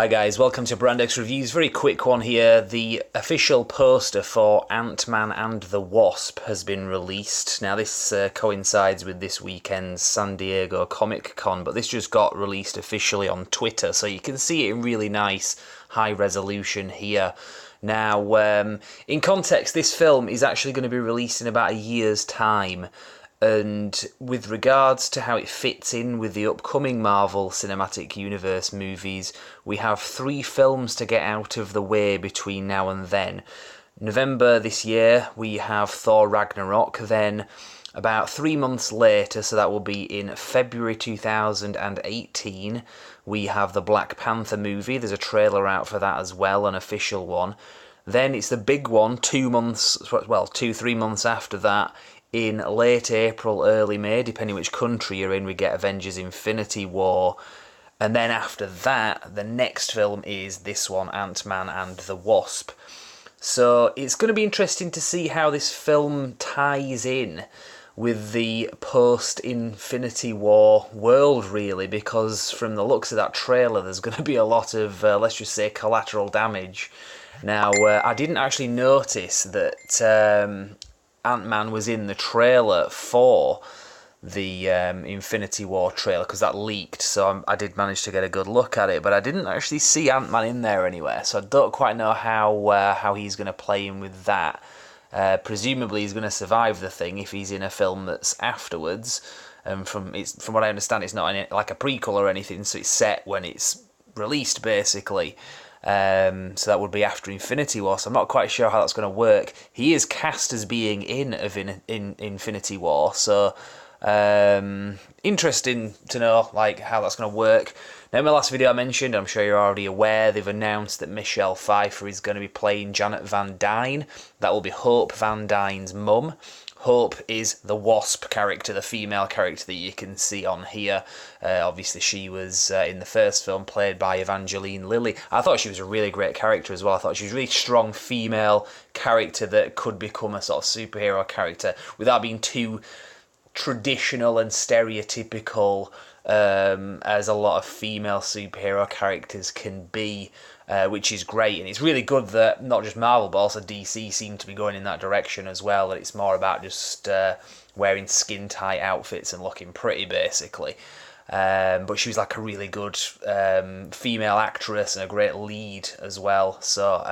Hi guys, welcome to Brandex Reviews. Very quick one here. The official poster for Ant-Man and the Wasp has been released. Now this coincides with this weekend's San Diego Comic Con, but this just got released officially on Twitter, so you can see it in really nice high resolution here. Now, in context, this film is actually going to be released in about a year's time. And with regards to how it fits in with the upcoming Marvel Cinematic Universe movies, we have 3 films to get out of the way between now and then. November this year, we have Thor Ragnarok, then about 3 months later, so that will be in February 2018, we have the Black Panther movie. There's a trailer out for that as well, an official one. Then it's the big one, 3 months after that. In late April, early May, depending which country you're in, we get Avengers Infinity War. And then after that, the next film is this one, Ant-Man and the Wasp. So it's going to be interesting to see how this film ties in with the post-Infinity War world, really, because from the looks of that trailer, there's going to be a lot of, let's just say, collateral damage. Now, I didn't actually notice that Ant-Man was in the trailer for the Infinity War trailer because that leaked, so I did manage to get a good look at it, but I didn't actually see Ant-Man in there anywhere, so I don't quite know how he's going to play in with that. Presumably he's going to survive the thing if he's in a film that's afterwards, and from what I understand, it's not like a prequel or anything, so it's set when it's released, basically. So that would be after Infinity War, so I'm not quite sure how that's going to work. He is cast as being in Infinity War, so interesting to know how that's going to work. Now, in my last video I mentioned, I'm sure you're already aware, they've announced that Michelle Pfeiffer is going to be playing Janet Van Dyne. That will be Hope Van Dyne's mum. Hope is the Wasp character, the female character that you can see on here. Obviously, she was in the first film played by Evangeline Lilly. I thought she was a really great character as well. I thought she was a really strong female character that could become a sort of superhero character without being too traditional and stereotypical, as a lot of female superhero characters can be. Which is great, and it's really good that not just Marvel but also DC seem to be going in that direction as well, that it's more about just wearing skin-tight outfits and looking pretty, basically. But she was like a really good female actress and a great lead as well, so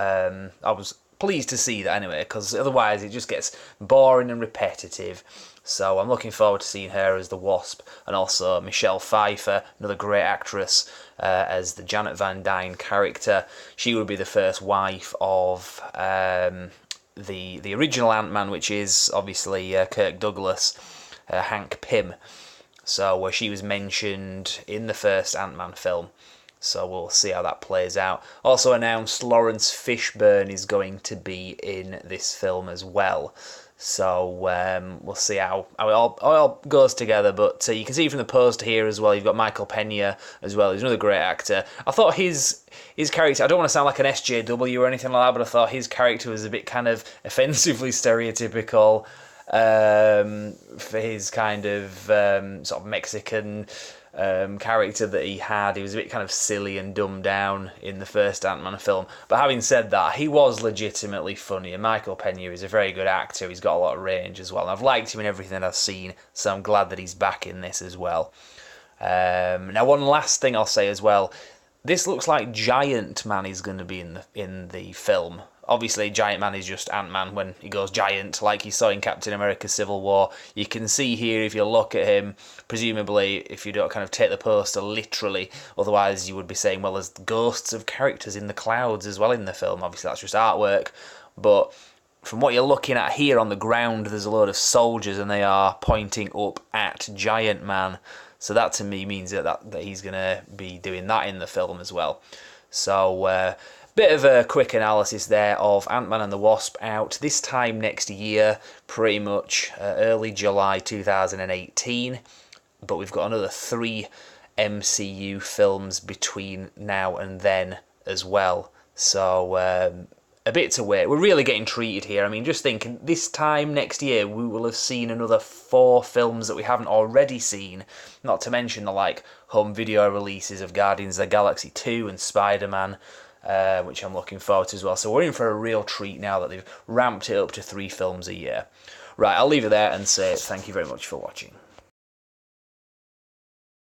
I was pleased to see that anyway, because otherwise it just gets boring and repetitive. So I'm looking forward to seeing her as the Wasp, and also Michelle Pfeiffer, another great actress, as the Janet Van Dyne character. She would be the first wife of the original Ant-Man, which is obviously Kirk Douglas, Hank Pym. So she was mentioned in the first Ant-Man film. So we'll see how that plays out. Also announced Lawrence Fishburne is going to be in this film as well. So we'll see how it all goes together. But you can see from the poster here as well, you've got Michael Pena as well. He's another great actor. I thought his character, I don't want to sound like an SJW or anything like that, but I thought his character was a bit kind of offensively stereotypical for his kind of sort of Mexican character that he had. He was a bit kind of silly and dumbed down in the first Ant-Man film. But having said that, he was legitimately funny, and Michael Pena is a very good actor. He's got a lot of range as well, and I've liked him in everything I've seen, so I'm glad that he's back in this as well. Now, one last thing I'll say as well. This looks like Giant Man is going to be in the film. Obviously, Giant Man is just Ant-Man when he goes giant, like you saw in Captain America Civil War. You can see here, if you look at him, presumably, if you don't kind of take the poster literally, otherwise you would be saying, well, there's ghosts of characters in the clouds as well in the film. Obviously, that's just artwork. But from what you're looking at here on the ground, there's a load of soldiers, and they are pointing up at Giant Man. So that, to me, means that he's going to be doing that in the film as well. So, bit of a quick analysis there of Ant-Man and the Wasp, out this time next year, pretty much early July 2018. But we've got another 3 MCU films between now and then as well. So a bit to wait. We're really getting treated here. I mean, just thinking, this time next year we will have seen another 4 films that we haven't already seen, not to mention the like home video releases of Guardians of the Galaxy 2 and Spider-Man, which I'm looking forward to as well. So we're in for a real treat now that they've ramped it up to 3 films a year. Right, I'll leave it there and say thank you very much for watching.